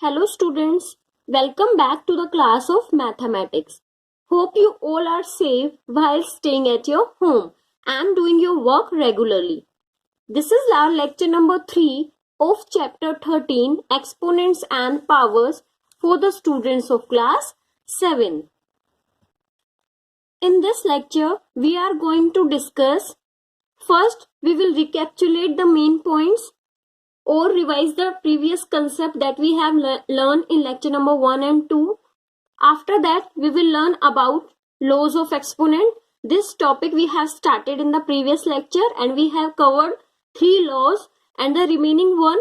Hello students, welcome back to the class of mathematics. Hope you all are safe while staying at your home and doing your work regularly. This is our lecture number 3 of chapter 13 Exponents and Powers for the students of class 7. In this lecture, we are going to discuss, first we will recapitulate the main points or revise the previous concept that we have learned in lecture number 1 and 2. After that, we will learn about laws of exponent. This topic we have started in the previous lecture and we have covered 3 laws and the remaining one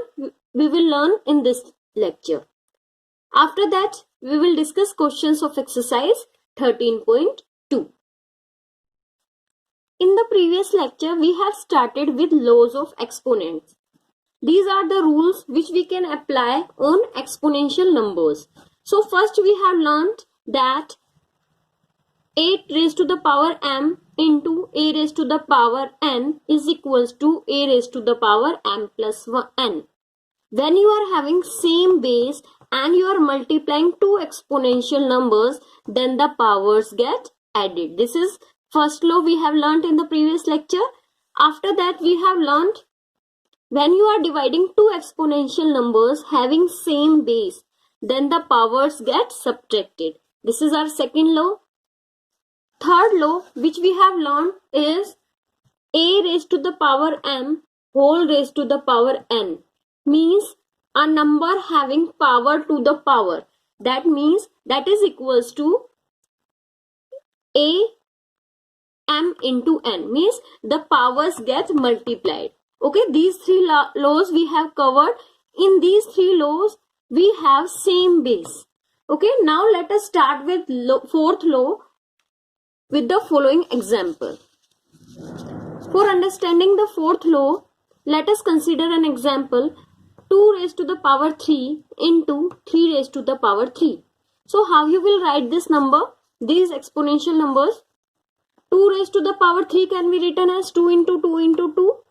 we will learn in this lecture. After that, we will discuss questions of exercise 13.2. In the previous lecture, we have started with laws of exponents. These are the rules which we can apply on exponential numbers. So first we have learned that 8 raised to the power m into a raised to the power n is equals to a raised to the power m plus 1n. When you are having same base and you are multiplying two exponential numbers, then the powers get added. This is first law we have learned in the previous lecture. After that we have learned when you are dividing two exponential numbers having same base, then the powers get subtracted. This is our second law. Third law which we have learned is a raised to the power m whole raised to the power n. Means a number having power to the power. That means that is equals to a m into n. Means the powers get multiplied. Okay, these 3 laws we have covered. In these 3 laws, we have same base. Okay, now let us start with fourth law with the following example. For understanding the fourth law, let us consider an example 2 raised to the power 3 into 3 raised to the power 3. So how you will write this number, these exponential numbers? 2 raised to the power 3 can be written as 2 into 2 into 2.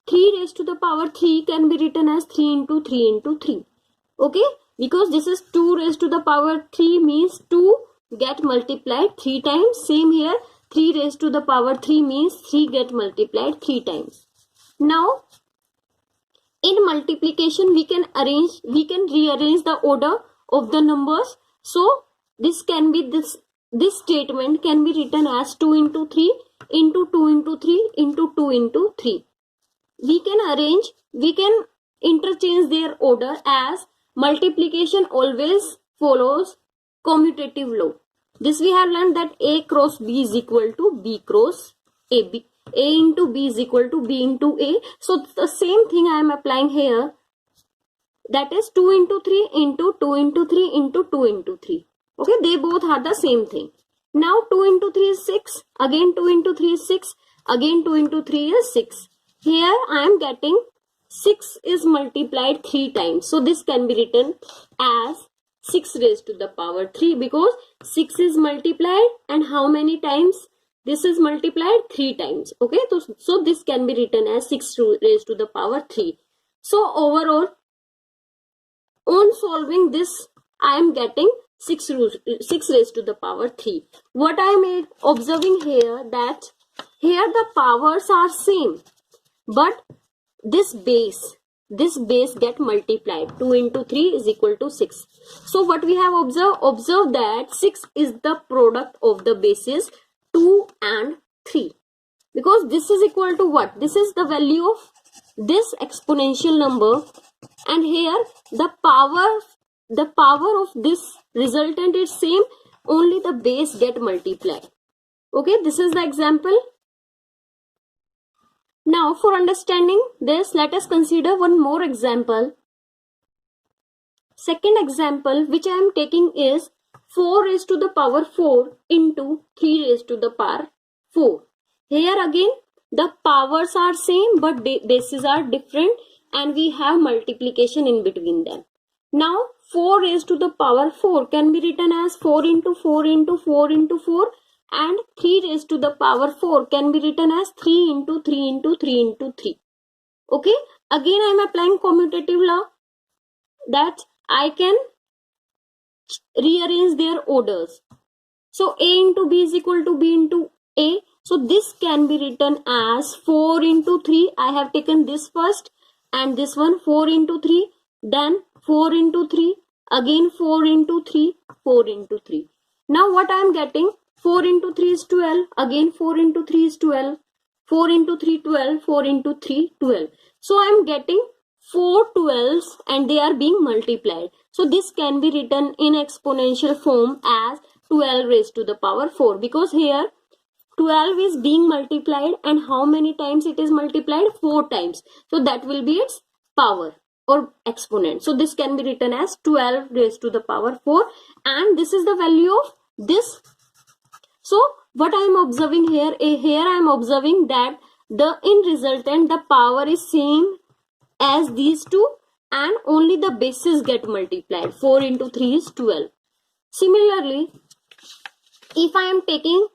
3 raised to the power 3 can be written as 3 into 3 into 3. Okay, because this is 2 raised to the power 3 means 2 get multiplied 3 times. Same here, 3 raised to the power 3 means 3 get multiplied 3 times. Now, in multiplication we can rearrange the order of the numbers. So, this statement can be written as 2 into 3 into 2 into 3 into 2 into 3. We can interchange their order as multiplication always follows commutative law. This we have learned that a cross b is equal to b cross a. A into b is equal to b into a. So the same thing I am applying here. That is 2 into 3 into 2 into 3 into 2 into 3. Okay, they both are the same thing. Now 2 into 3 is 6. Again 2 into 3 is 6. Again 2 into 3 is 6. Here I am getting 6 is multiplied 3 times. So this can be written as 6 raised to the power 3 because 6 is multiplied and how many times? This is multiplied 3 times. Okay, so this can be written as 6 raised to the power 3. So overall, on solving this, I am getting 6 raised to the power 3. What I am observing here that here the powers are same. But this base get multiplied. 2 into 3 is equal to 6. So what we have observed that 6 is the product of the bases 2 and 3. Because this is equal to what? This is the value of this exponential number. And here the power of this resultant is same. Only the base get multiplied. Okay, this is the example. Now, for understanding this, let us consider one more example. Second example which I am taking is 4 raised to the power 4 into 3 raised to the power 4. Here again, the powers are same but bases are different and we have multiplication in between them. Now, 4 raised to the power 4 can be written as 4 into 4 into 4 into 4. And 3 raised to the power 4 can be written as 3 into 3 into 3 into 3. Okay. Again I am applying commutative law that I can rearrange their orders. So A into B is equal to B into A. So this can be written as 4 into 3. I have taken this first and this one 4 into 3. Then 4 into 3. Again 4 into 3. 4 into 3. Now what I am getting? 4 into 3 is 12. Again 4 into 3 is 12. 4 into 3 12. 4 into 3 12. So I am getting 4 12s and they are being multiplied. So this can be written in exponential form as 12 raised to the power 4, because here 12 is being multiplied and how many times it is multiplied? 4 times. So that will be its power or exponent. So this can be written as 12 raised to the power 4 and this is the value of this. So what I am observing here, I am observing that the in resultant the power is same as these two and only the bases get multiplied. 4 into 3 is 12. Similarly, if I am taking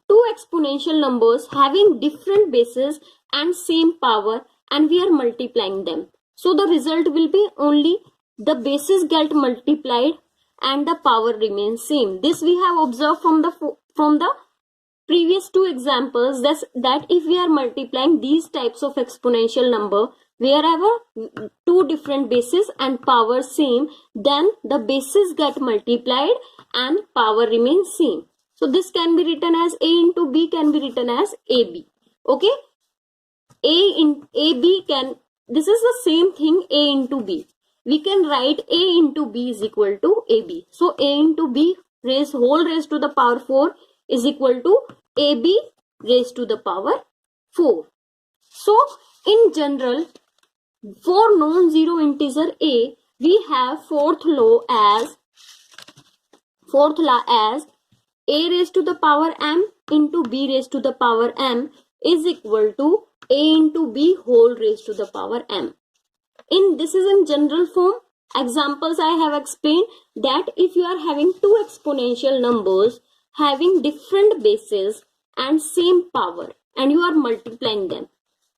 two exponential numbers having different bases and same power and we are multiplying them, so the result will be only the bases get multiplied and the power remains same. This we have observed from the previous two examples, that if we are multiplying these types of exponential number wherever two different bases and power same, then the bases get multiplied and power remains same. So this can be written as A into B can be written as AB. Okay, this is the same thing, A into B. We can write A into B is equal to AB. So A into B whole raised to the power 4 is equal to AB raised to the power 4. So in general, for non-zero integer A, we have fourth law as A raised to the power m into B raised to the power m is equal to A into B whole raised to the power m. This is in general form. Examples I have explained that if you are having two exponential numbers having different bases and same power and you are multiplying them,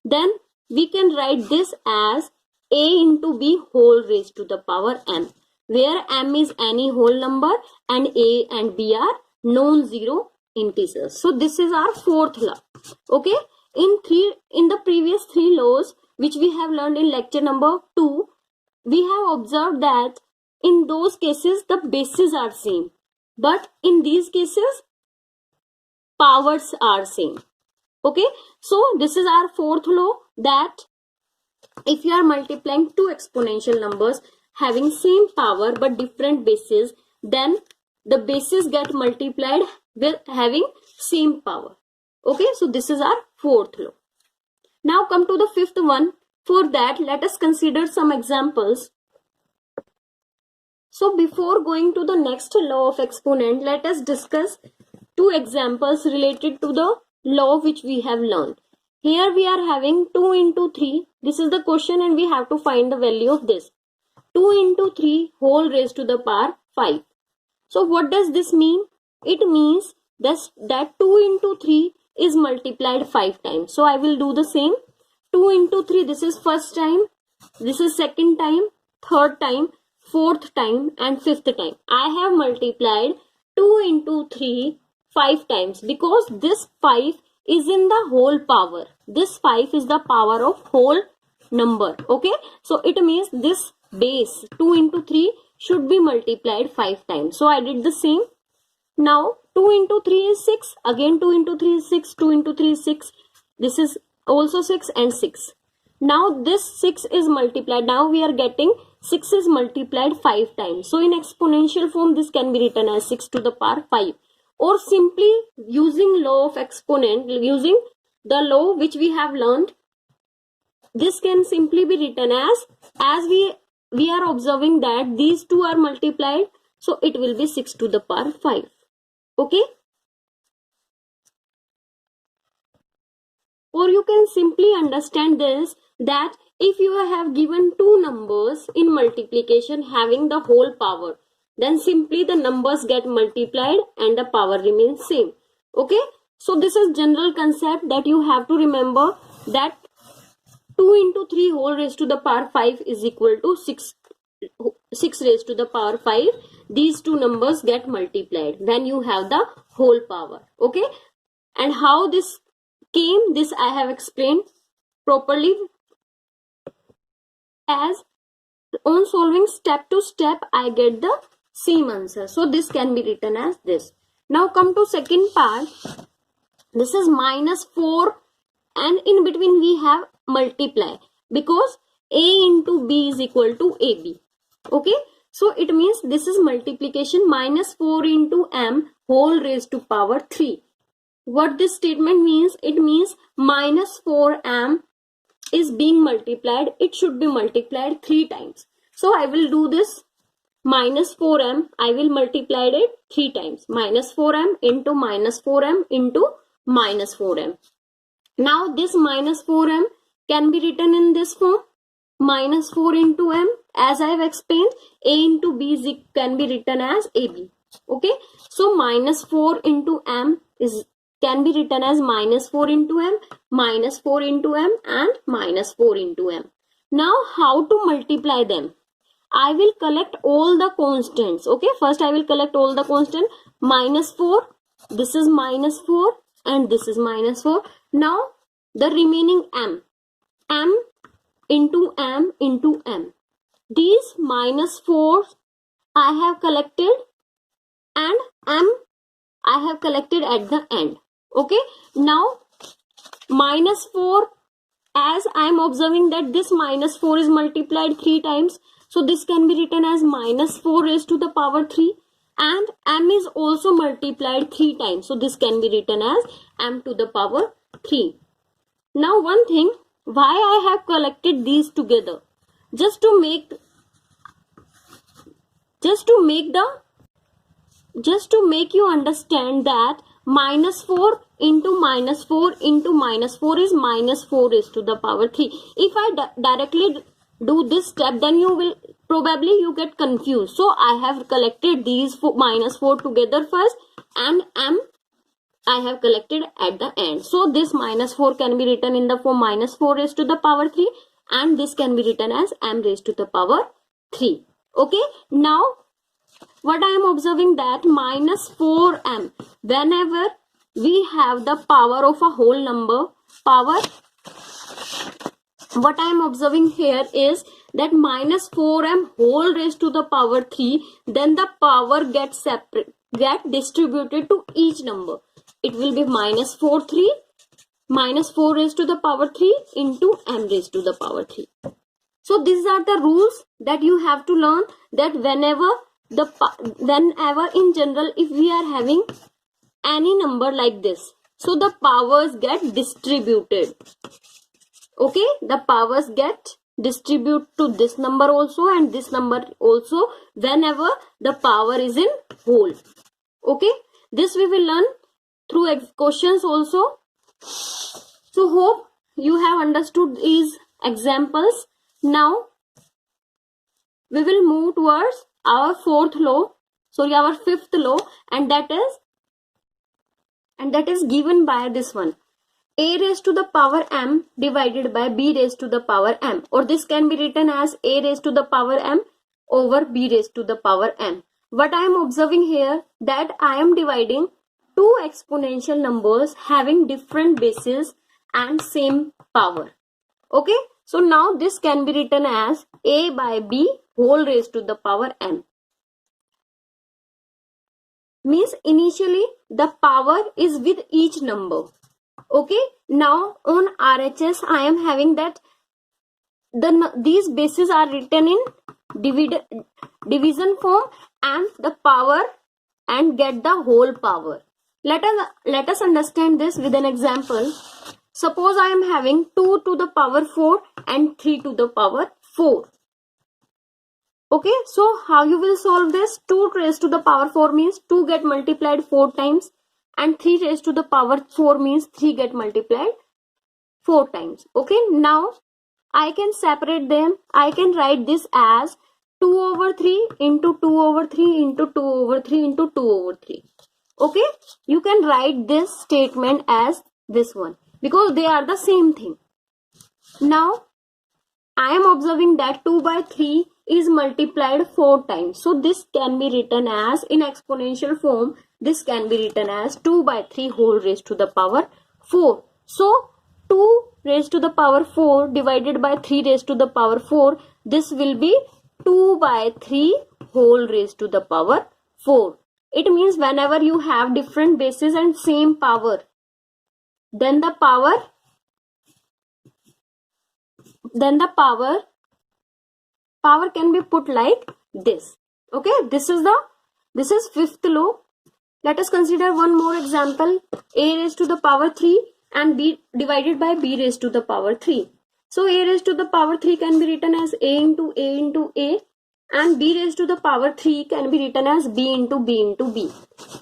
then we can write this as A into B whole raised to the power m, where m is any whole number and A and B are non-zero integers. So this is our fourth law. Okay, in the previous three laws which we have learned in lecture number 2, we have observed that in those cases the bases are same, but in these cases powers are same. Okay, so this is our fourth law, that if you are multiplying two exponential numbers having same power but different bases, then the bases get multiplied with having same power. Okay, so this is our fourth law. Now come to the fifth one. For that, let us consider some examples. So before going to the next law of exponent, let us discuss two examples related to the law which we have learned. Here we are having 2 into 3. This is the question and we have to find the value of this. 2 into 3 whole raised to the power 5. So what does this mean? It means that 2 into 3 is multiplied 5 times. So I will do the same. 2 into 3, this is first time, this is second time, third time, fourth time and fifth time. I have multiplied 2 into 3 5 times because this 5 is in the whole power. This 5 is the power of whole number. Okay, so it means this base 2 into 3 should be multiplied 5 times. So I did the same. Now 2 into 3 is 6. Again 2 into 3 is 6. 2 into 3 is 6. This is also 6 and 6. Now this 6 is multiplied. Now we are getting 6 is multiplied 5 times. So in exponential form this can be written as 6 to the power 5. Or simply using law of exponent, using the law which we have learned, this can simply be written as we are observing that these two are multiplied, so it will be 6 to the power 5. Okay, or you can simply understand this, that if you have given two numbers in multiplication having the whole power, then simply the numbers get multiplied and the power remains same. Okay, so this is general concept that you have to remember, that 2 into 3 whole raised to the power 5 is equal to 6 6 raised to the power 5, these two numbers get multiplied when you have the whole power. Okay, and how this came, this I have explained properly. As on solving step to step, I get the same answer. So this can be written as this. Now come to second part. This is -4 and in between we have multiply, because A into B is equal to AB. Okay, so it means this is multiplication, -4 into m whole raised to power 3. What this statement means? It means -4m is being multiplied. It should be multiplied 3 times. So I will do this. -4m, I will multiply it 3 times. -4m into -4m into -4m. Now this -4m can be written in this form. -4 into m, as I have explained, A into B can be written as AB. Okay, so -4 into m can be written as -4 into m, -4 into m, and -4 into m. Now how to multiply them? I will collect all the constants. Okay, first I will collect all the constants. -4, this is -4, and this is -4. Now the remaining m into m into m. These -4 I have collected, and m I have collected at the end. Okay, now -4, as I am observing that this -4 is multiplied 3 times, so this can be written as -4 raised to the power 3, and m is also multiplied 3 times, so this can be written as m to the power 3. Now one thing, why I have collected these together? Just to make you understand that -4 into -4 into -4 is -4 raised to the power 3. If I directly do this step, then you will probably get confused. So I have collected these -4 together first, and m I have collected at the end. So this -4 can be written in the form -4 raised to the power 3, and this can be written as m raised to the power 3. Okay, now what I am observing that -4m, whenever we have the power of a whole number, what I am observing here is that -4m whole raised to the power 3, then the power get distributed to each number. It will be -4 raised to the power 3 into m raised to the power 3. So these are the rules that you have to learn, that whenever in general, if we are having any number like this, so the powers get distributed. Okay, the powers get distributed to this number also and this number also whenever the power is in whole. Okay, this we will learn through questions also. So hope you have understood these examples. Now we will move towards our our fifth law, and that is given by this one: A raised to the power m divided by B raised to the power m, or this can be written as A raised to the power m over B raised to the power m. What I am observing here, that I am dividing two exponential numbers having different bases and same power. Okay, so now this can be written as A by B whole raised to the power m. Means initially the power is with each number. Okay, now on RHS I am having that these bases are written in division form, and the power and get the whole power. Let us understand this with an example. Suppose I am having 2 to the power 4 and 3 to the power 4. Okay, so how you will solve this? 2 raised to the power 4 means 2 get multiplied 4 times, and 3 raised to the power 4 means 3 get multiplied 4 times. Okay, now I can separate them. I can write this as 2 over 3 into 2 over 3 into 2 over 3 into 2 over 3. Okay, you can write this statement as this one, because they are the same thing. Now I am observing that 2 by 3 is multiplied 4 times. So this can be written as, in exponential form, this can be written as 2 by 3 whole raised to the power 4. So 2 raised to the power 4 divided by 3 raised to the power 4, this will be 2 by 3 whole raised to the power 4. It means whenever you have different bases and same power, then the power can be put like this. Okay, this is fifth law. Let us consider one more example. A raised to the power 3 and b divided by b raised to the power 3. So a raised to the power 3 can be written as a into a, and b raised to the power 3 can be written as b into b.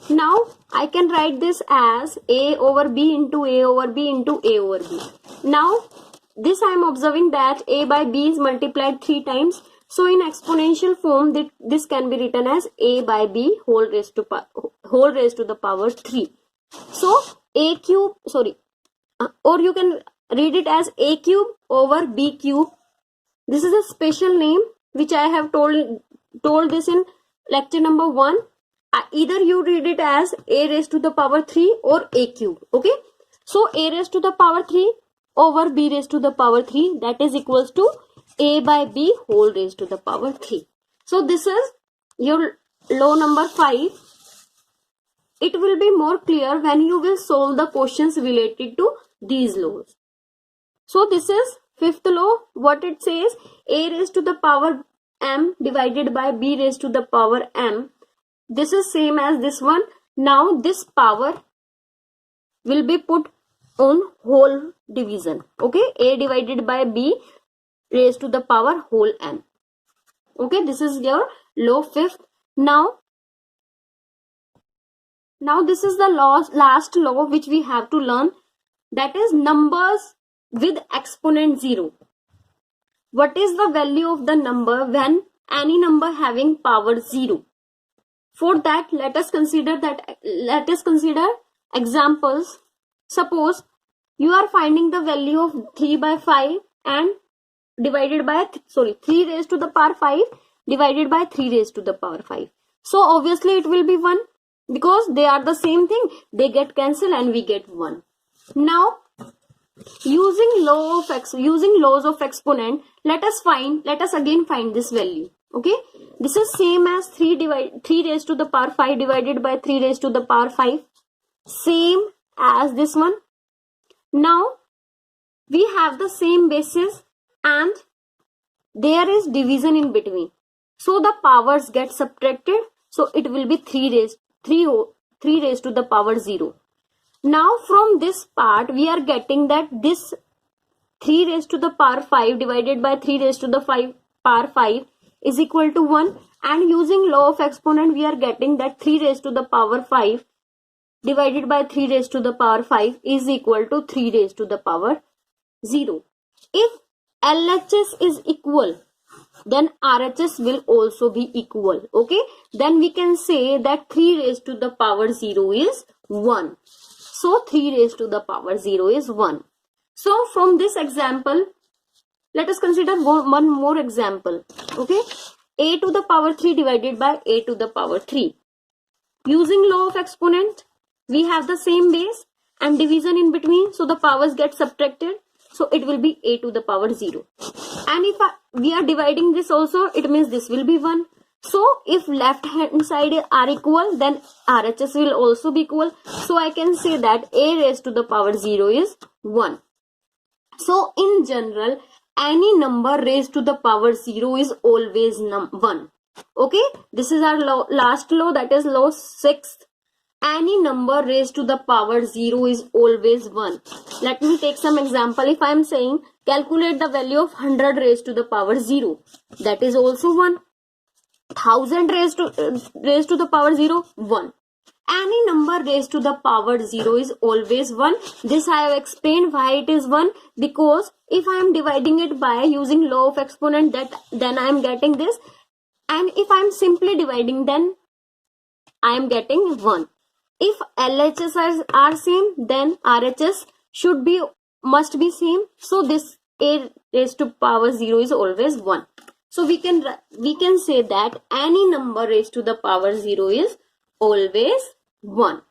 Now I can write this as a over b into a over b into a over b. Now this I am observing that a by b is multiplied 3 times. So in exponential form, this can be written as a by b whole raised to the power 3. So a cube, or you can read it as a cube over b cube. This is a special name which I have told this in lecture number 1. Either you read it as a raised to the power 3 or a cube. Okay, so a raised to the power 3 over b raised to the power 3, that is equals to a by b whole raised to the power 3. So this is your law number 5. It will be more clear when you will solve the questions related to these laws. So this is fifth law. What it says, a raised to the power m divided by b raised to the power m. This is same as this one. Now this power will be put on whole division. Okay, a divided by b raised to the power whole m. Okay, this is your law 5th. Now this is the last law which we have to learn, that is numbers with exponent 0. What is the value of the number when any number having power 0? For that, let us consider examples. Suppose you are finding the value of 3 by 5 and divided by 3 raised to the power 5 divided by 3 raised to the power 5. So obviously it will be 1, because they are the same thing. They get cancelled and we get 1. Now using laws of exponent, let us again find this value. Okay, this is same as 3 raised to the power 5 divided by 3 raised to the power 5, same as this one. Now we have the same basis and there is division in between, so the powers get subtracted. So it will be 3 raised to the power 0. Now from this part we are getting that this 3 raised to the power 5 divided by 3 raised to the power 5 is equal to 1, and using law of exponent we are getting that 3 raised to the power 5 divided by 3 raised to the power 5 is equal to 3 raised to the power 0. If LHS is equal, then RHS will also be equal. Okay, then we can say that 3 raised to the power 0 is 1. So 3 raised to the power 0 is 1. So from this example, let us consider one more example. Okay, a to the power 3 divided by a to the power 3. Using law of exponent, we have the same base and division in between, so the powers get subtracted. So it will be a to the power 0. And if we are dividing this also, it means this will be 1. So if left hand side are equal, then RHS will also be equal. So I can say that a raised to the power 0 is 1. So in general, any number raised to the power 0 is always 1. Okay, this is our last law, that is law 6th. Any number raised to the power 0 is always 1. Let me take some example. If I am saying calculate the value of 100 raised to the power 0, that is also 1. 1000 raised to the power 0, 1. Any number raised to the power 0 is always 1. This I have explained why it is 1, because if I am dividing it by using law of exponent, then I am getting this, and if I am simply dividing, then I am getting 1. If LHS are same, then RHS must be same. So this a raised to power 0 is always 1. So we can say that any number raised to the power 0 is always 1.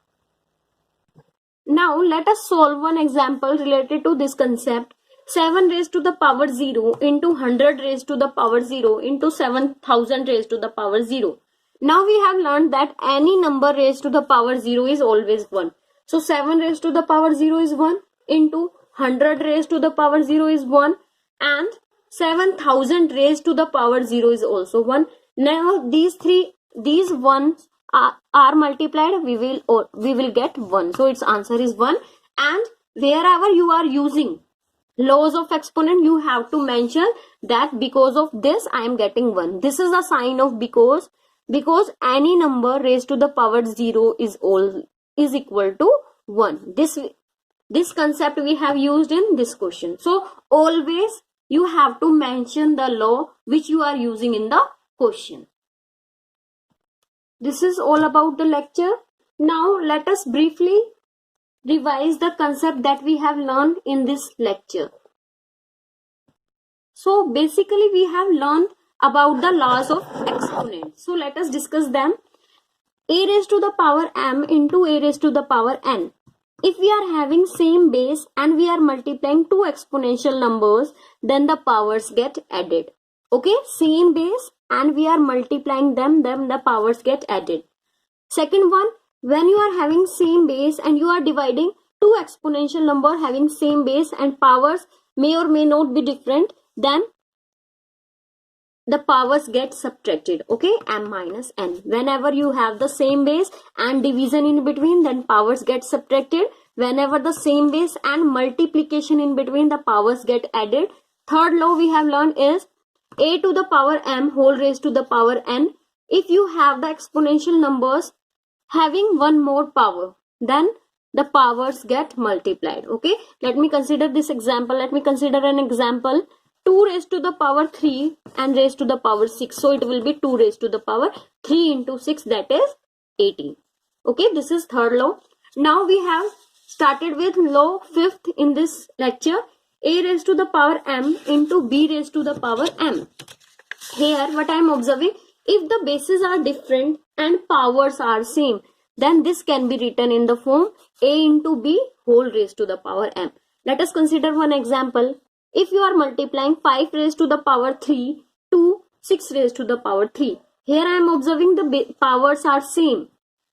Now let us solve one example related to this concept. 7 raised to the power 0 into 100 raised to the power 0 into 7000 raised to the power 0. Now we have learned that any number raised to the power 0 is always 1. So 7 raised to the power 0 is 1 into 100 raised to the power 0 is 1 and 7000 raised to the power 0 is also 1. Now these ones are multiplied, we will get 1. So its answer is 1. And wherever you are using laws of exponent, you have to mention that because of this I am getting 1. This is a sign of because any number raised to the power 0 is equal to 1. This concept we have used in this question. So always you have to mention the law which you are using in the question. This is all about the lecture. Now let us briefly revise the concept that we have learned in this lecture. So basically we have learned about the laws of exponents. So let us discuss them. A raised to the power m into a raised to the power n. If we are having same base and we are multiplying two exponential numbers, then the powers get added. Okay, same base and we are multiplying them, then the powers get added. Second one, when you are having same base and you are dividing two exponential number having same base and powers may or may not be different, then the powers get subtracted. Okay, m minus n. Whenever you have the same base and division in between, then powers get subtracted. Whenever the same base and multiplication in between, the powers get added. Third law we have learned is a to the power m whole raised to the power n. If you have the exponential numbers having one more power, then the powers get multiplied. Okay, let me consider this example. Let me consider an example. 2 raised to the power 3 and raised to the power 6. So it will be 2 raised to the power 3 into 6, that is 18. Okay, this is third law. Now we have started with law 5th in this lecture. A raised to the power m into b raised to the power m. Here what I am observing, if the bases are different and powers are same, then this can be written in the form a into b whole raised to the power m. Let us consider one example. If you are multiplying 5 raised to the power 3 to 6 raised to the power 3. Here I am observing the powers are same.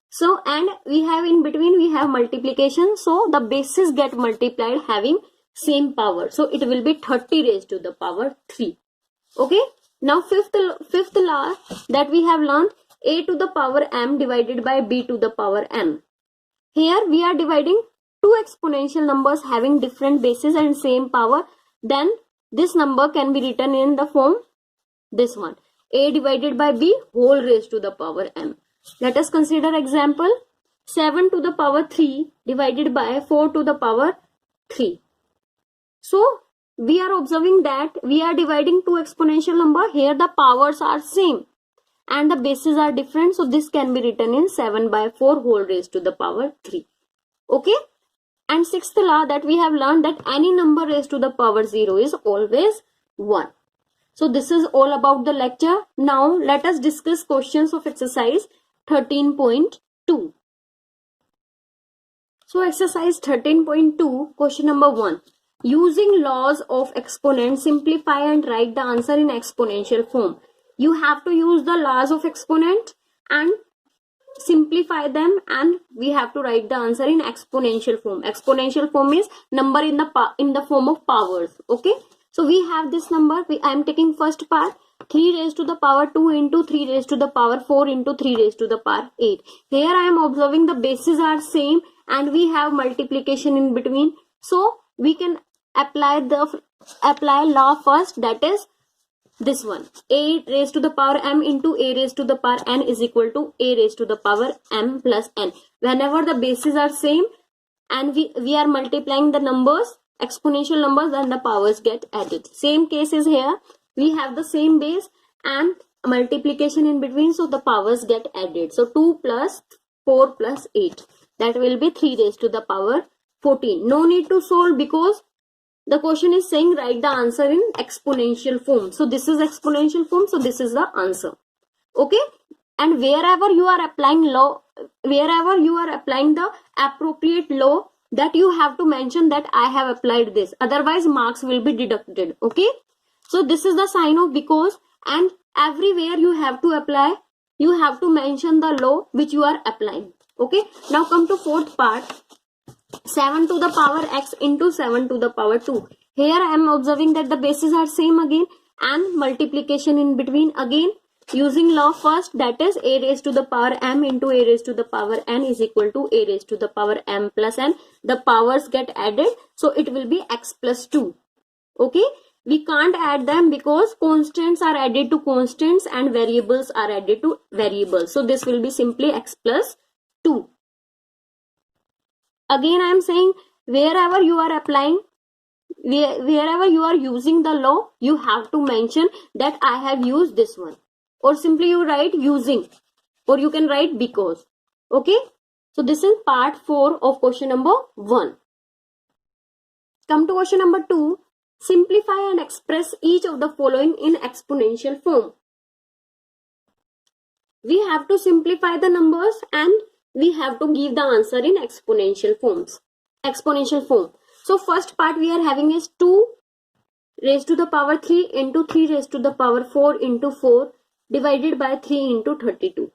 So and we have in between we have multiplication. So the bases get multiplied having same power. So it will be 30 raised to the power 3. Okay. Now fifth law that we have learned, a to the power m divided by b to the power m. Here we are dividing two exponential numbers having different bases and same power. Then this number can be written in the form this one, a divided by b whole raised to the power m. Let us consider example 7 to the power 3 divided by 4 to the power 3. So we are observing that we are dividing two exponential number. Here the powers are same and the bases are different. So this can be written in 7 by 4 whole raised to the power 3. Okay. And sixth law that we have learned, that any number raised to the power 0 is always 1. So this is all about the lecture. Now let us discuss questions of exercise 13.2. So exercise 13.2, question number 1. Using laws of exponent, simplify and write the answer in exponential form. You have to use the laws of exponent and simplify them, and we have to write the answer in exponential form. Exponential form is number in the form of powers. Okay, so we have this number. I am taking first part, 3 raised to the power 2 into 3 raised to the power 4 into 3 raised to the power 8. Here I am observing the bases are same and we have multiplication in between. So we can apply law first, that is this one, a raised to the power m into a raised to the power n is equal to a raised to the power m plus n. Whenever the bases are same and we are multiplying the numbers, exponential numbers, then the powers get added. Same case is here. We have the same base and multiplication in between, so the powers get added. So 2 plus 4 plus 8, that will be 3 raised to the power 14. No need to solve because the question is saying write the answer in exponential form. So this is exponential form, so this is the answer. Okay, and wherever you are applying law, wherever you are applying the appropriate law, that you have to mention that I have applied this, otherwise marks will be deducted. Okay, so this is the sign of because, and everywhere you have to apply, you have to mention the law which you are applying. Okay, now come to fourth part. 7 to the power x into 7 to the power 2. Here I am observing that the bases are same again, and multiplication in between again using law first, that is a raised to the power m into a raised to the power n is equal to a raised to the power m plus n. The powers get added, so it will be x plus 2. Okay, we can't add them because constants are added to constants and variables are added to variables. So this will be simply x plus 2. Again I am saying, wherever you are applying, wherever you are using the law, you have to mention that I have used this one, or simply you write using, or you can write because. Okay, so this is part 4 of question number 1. Come to question number 2. Simplify and express each of the following in exponential form. We have to simplify the numbers and we have to give the answer in exponential form. So first part we are having is 2 raised to the power 3 into 3 raised to the power 4 into 4 divided by 3 into 32.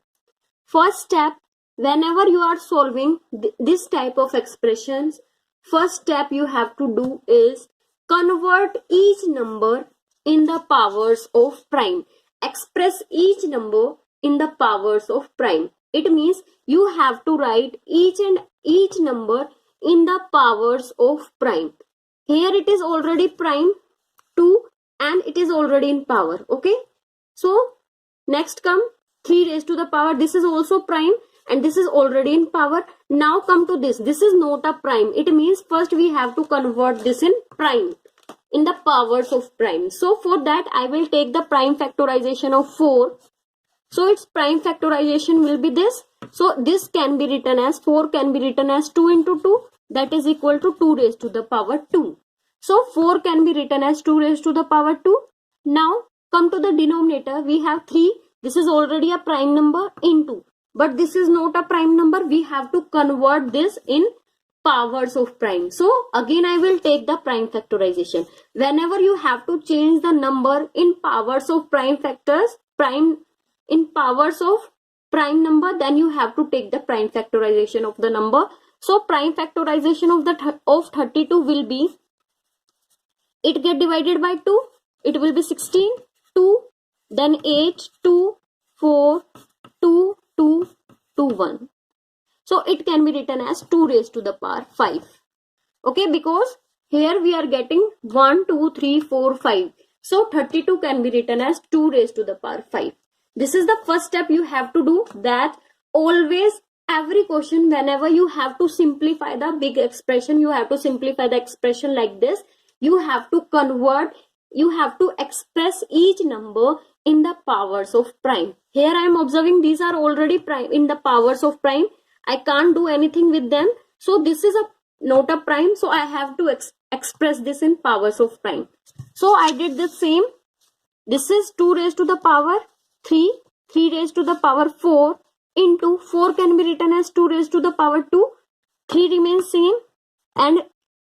First step, whenever you are solving this type of expressions, first step you have to do is convert each number in the powers of prime. Express each number in the powers of prime. It means you have to write each number in the powers of prime. Here it is already prime 2 and it is already in power. Okay, so next come 3 raised to the power. This is also prime and this is already in power. Now come to this. This is not a prime. It means first we have to convert this in prime, in the powers of prime. So for that I will take the prime factorization of 4. So its prime factorization will be this. So this can be written as 4 can be written as 2 into 2, that is equal to 2 raised to the power 2. So 4 can be written as 2 raised to the power 2. Now come to the denominator. We have 3. This is already a prime number into, but this is not a prime number. We have to convert this in powers of prime. So again I will take the prime factorization. Whenever you have to change the number in powers of prime factors, in powers of prime number, then you have to take the prime factorization of the number. So prime factorization of 32 will be, it get divided by 2, it will be 16, 2, then 8, 2, 4, 2, 2, 2, 1. So it can be written as 2 raised to the power 5. Okay, because here we are getting 1, 2, 3, 4, 5. So 32 can be written as 2 raised to the power 5. This is the first step you have to do, that always every question whenever you have to simplify the big expression, you have to simplify the expression like this. You have to convert, you have to express each number in the powers of prime. Here I am observing these are already prime in the powers of prime. I can't do anything with them. So this is not a prime. So I have to express this in powers of prime. So I did the same. This is 2 raised to the power 3, 3 raised to the power 4 into 4 can be written as 2 raised to the power 2. 3 remains same and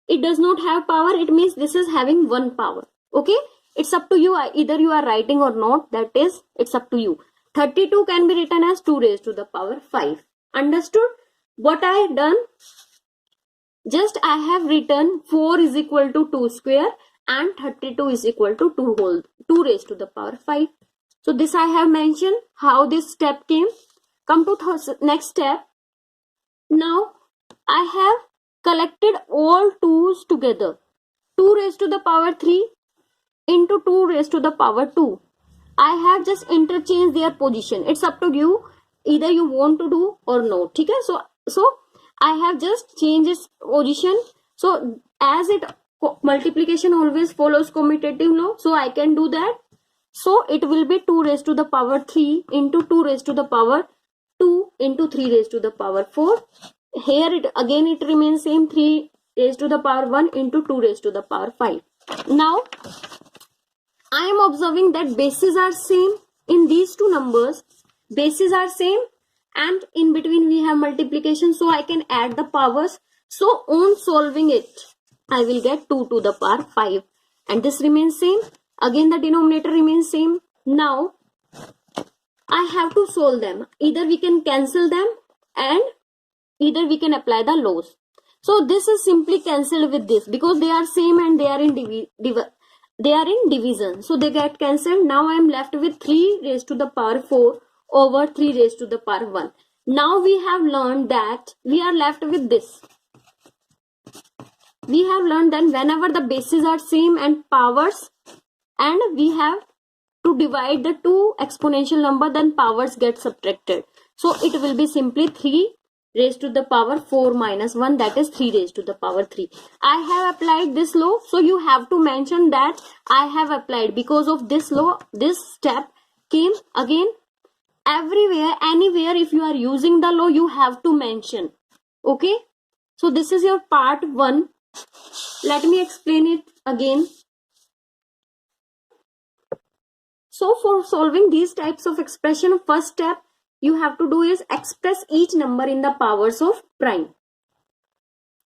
it does not have power. It means this is having 1 power. Okay, it's up to you. Either you are writing or not. That is, it's up to you. 32 can be written as 2 raised to the power 5. Understood? What I have done? Just I have written 4 is equal to 2 square and 32 is equal to 2 raised to the power 5. So this I have mentioned how this step came. Come to next step. Now I have collected all 2's together. 2 raised to the power 3 into 2 raised to the power 2. I have just interchanged their position. It's up to you. Either you want to do or no. Okay? So I have just changed its position. So as it multiplication always follows commutative law, so I can do that. So it will be 2 raised to the power 3 into 2 raised to the power 2 into 3 raised to the power 4. Here it again it remains same, 3 raised to the power 1 into 2 raised to the power 5. Now, I am observing that bases are same in these two numbers. Bases are same and in between we have multiplication, so I can add the powers. So on solving it, I will get 2 to the power 5 and this remains same. Again the denominator remains same. Now I have to solve them. Either we can cancel them and either we can apply the laws. So this is simply cancelled with this because they are same and they are in division. So they get cancelled. Now I am left with 3 raised to the power 4 over 3 raised to the power 1. Now we have learned that we are left with this. We have learned that whenever the bases are same and powers, and we have to divide the two exponential number, then powers get subtracted. So it will be simply 3 raised to the power 4 minus 1, that is 3 raised to the power 3. I have applied this law, so you have to mention that I have applied because of this law. This step came again. Everywhere, anywhere, if you are using the law, you have to mention. Okay, so this is your part 1. Let me explain it again. So for solving these types of expression, first step you have to do is express each number in the powers of prime.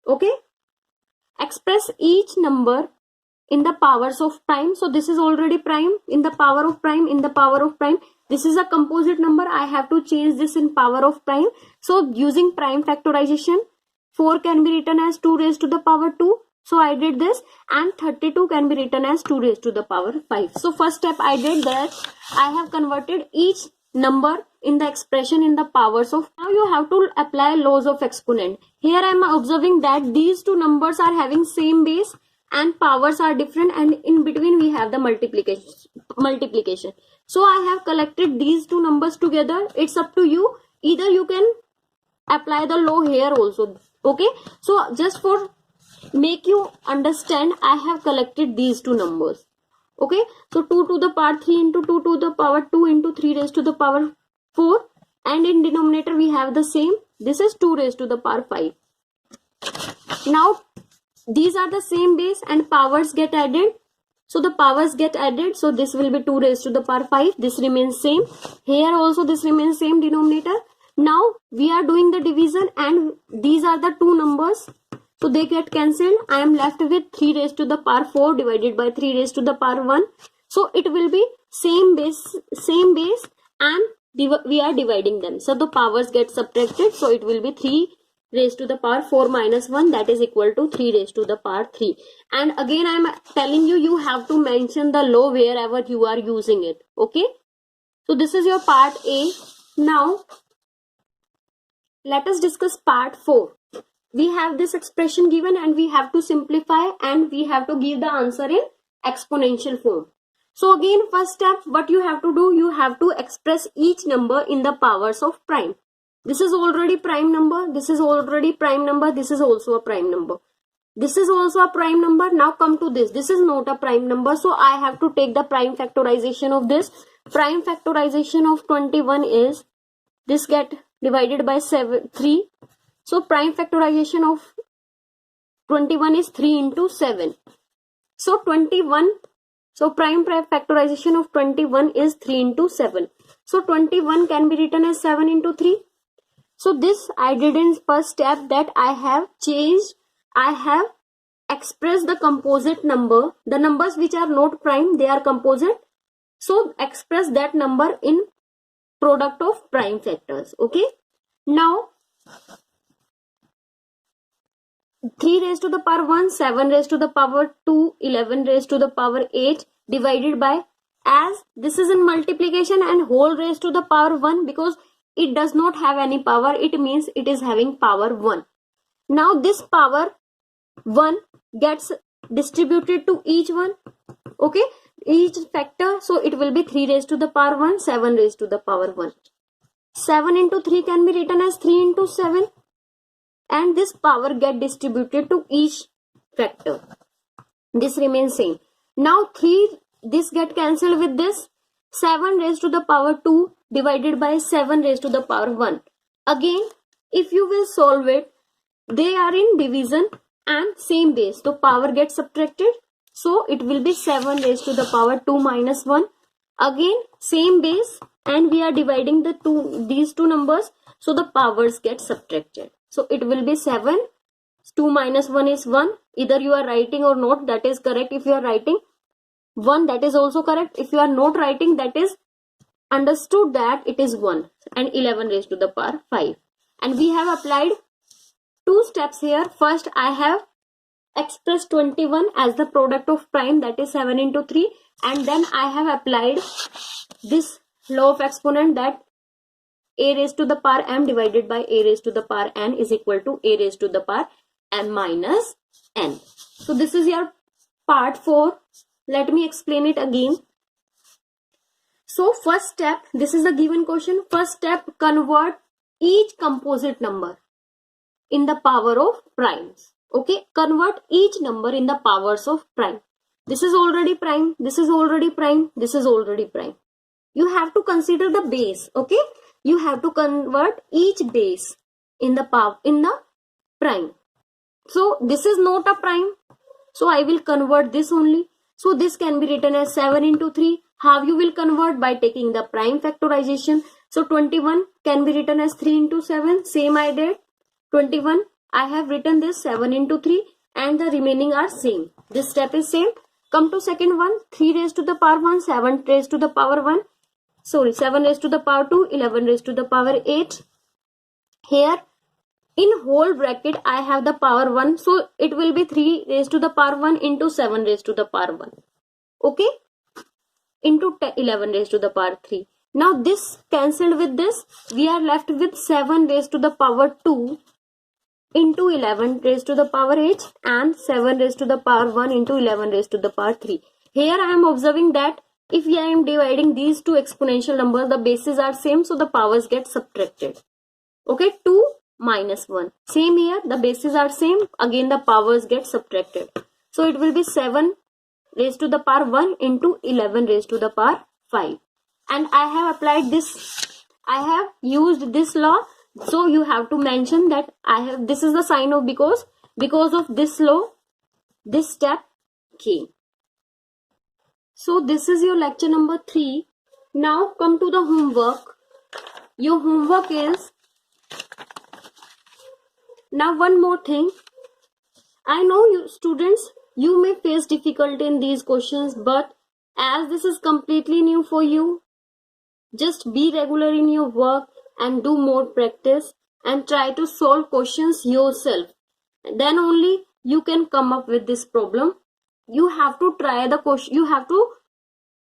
Okay, express each number in the powers of prime. So this is already prime, in the power of prime, in the power of prime. This is a composite number. I have to change this in power of prime. So using prime factorization, 4 can be written as 2 raised to the power 2. So I did this, and 32 can be written as 2 raised to the power 5. So first step I did that, I have converted each number in the expression in the powers of. Now you have to apply laws of exponent. Here I am observing that these two numbers are having same base and powers are different, and in between we have the multiplication. So I have collected these two numbers together. It's up to you. Either you can apply the law here also. Okay, so just for make you understand, I have collected these two numbers. Okay, so 2 to the power 3 into 2 to the power 2 into 3 raised to the power 4, and in denominator we have the same. This is 2 raised to the power 5. Now these are the same base and powers get added. So the powers get added. So this will be 2 raised to the power 5. This remains same. Here also this remains same denominator. Now we are doing the division and these are the two numbers. So they get cancelled. I am left with 3 raised to the power 4 divided by 3 raised to the power 1. So it will be same base and we are dividing them. So the powers get subtracted. So it will be 3 raised to the power 4 minus 1, that is equal to 3 raised to the power 3. And again I am telling you, you have to mention the law wherever you are using it. Okay, so this is your part A. Now let us discuss part 4. We have this expression given and we have to simplify and we have to give the answer in exponential form. So again, first step, what you have to do, you have to express each number in the powers of prime. This is already prime number, this is already prime number, this is also a prime number. This is also a prime number. Now come to this. This is not a prime number, so I have to take the prime factorization of this. Prime factorization of 21 is, this get divided by 3. So prime factorization of 21 is 3 into 7. So 21. So prime factorization of 21 is 3 into 7. So 21 can be written as 7 into 3. So this I did in first step, that I have changed. I have expressed the composite number. The numbers which are not prime, they are composite. So express that number in product of prime factors. Okay. Now 3 raised to the power 1, 7 raised to the power 2, 11 raised to the power 8 divided by, as this is in multiplication and whole raised to the power 1, because it does not have any power, it means it is having power 1. Now this power 1 gets distributed to each one. Okay, each factor. So it will be 3 raised to the power 1, 7 raised to the power 1. 7 into 3 can be written as 3 into 7. And this power get distributed to each factor. This remains same. Now 3, this get cancelled with this. 7 raised to the power 2 divided by 7 raised to the power 1. Again, if you will solve it, they are in division and same base, so power gets subtracted, so it will be 7 raised to the power 2 minus 1. Again same base, and we are dividing these two numbers, so the powers get subtracted, so it will be 7. 2 minus 1 is 1. Either you are writing or not, that is correct. If you are writing 1, that is also correct. If you are not writing, that is understood that it is 1. And 11 raised to the power 5. And we have applied two steps here. First, I have expressed 21 as the product of prime, that is 7 into 3. And then I have applied this law of exponent, that a raised to the power m divided by a raised to the power n is equal to a raised to the power m minus n. So this is your part 4. Let me explain it again. So first step, this is the given question. First step, convert each composite number in the power of primes. Okay, convert each number in the powers of prime. This is already prime, this is already prime, this is already prime. You have to consider the base. Okay, you have to convert each base in the prime. So this is not a prime, so I will convert this only. So this can be written as 7 into 3. How you will convert? By taking the prime factorization. So 21 can be written as 3 into 7. Same I did. 21, I have written this 7 into 3, and the remaining are same. This step is same. Come to second one. 3 raised to the power 1, 7 raised to the power 1. Sorry, 7 raised to the power 2, 11 raised to the power 8. Here in whole bracket I have the power 1, so it will be 3 raised to the power 1 into 7 raised to the power 1. Okay, into 11 raised to the power 3. Now this cancelled with this, we are left with 7 raised to the power 2 into 11 raised to the power 8 and 7 raised to the power 1 into 11 raised to the power 3. Here I am observing that if I am dividing these two exponential numbers, the bases are same, so the powers get subtracted. Okay, 2 minus 1. Same here, the bases are same, again the powers get subtracted. So it will be 7 raised to the power 1 into 11 raised to the power 5. And I have applied this, I have used this law. So you have to mention that this is the sign of because of this law, this step came. So this is your lecture number 3. Now come to the homework. Your homework is, now one more thing. I know you students, you may face difficulty in these questions, but as this is completely new for you, just be regular in your work and do more practice and try to solve questions yourself. Then only you can come up with this problem. You have to try the question, you have to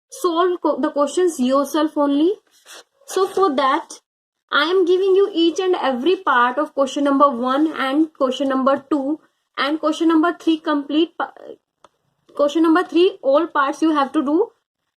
solve the questions yourself only. So for that, I am giving you each and every part of question number 1 and question number 2 and question number 3 complete. Question number 3, all parts you have to do.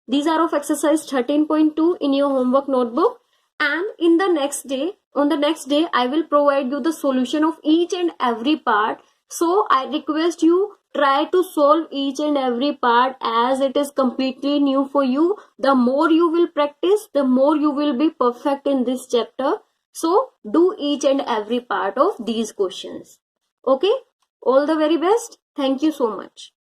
These are of exercise 13.2 in your homework notebook. And in the next day, on the next day, I will provide you the solution of each and every part. So I request you, try to solve each and every part as it is completely new for you. The more you will practice, the more you will be perfect in this chapter. So do each and every part of these questions. Okay, all the very best. Thank you so much.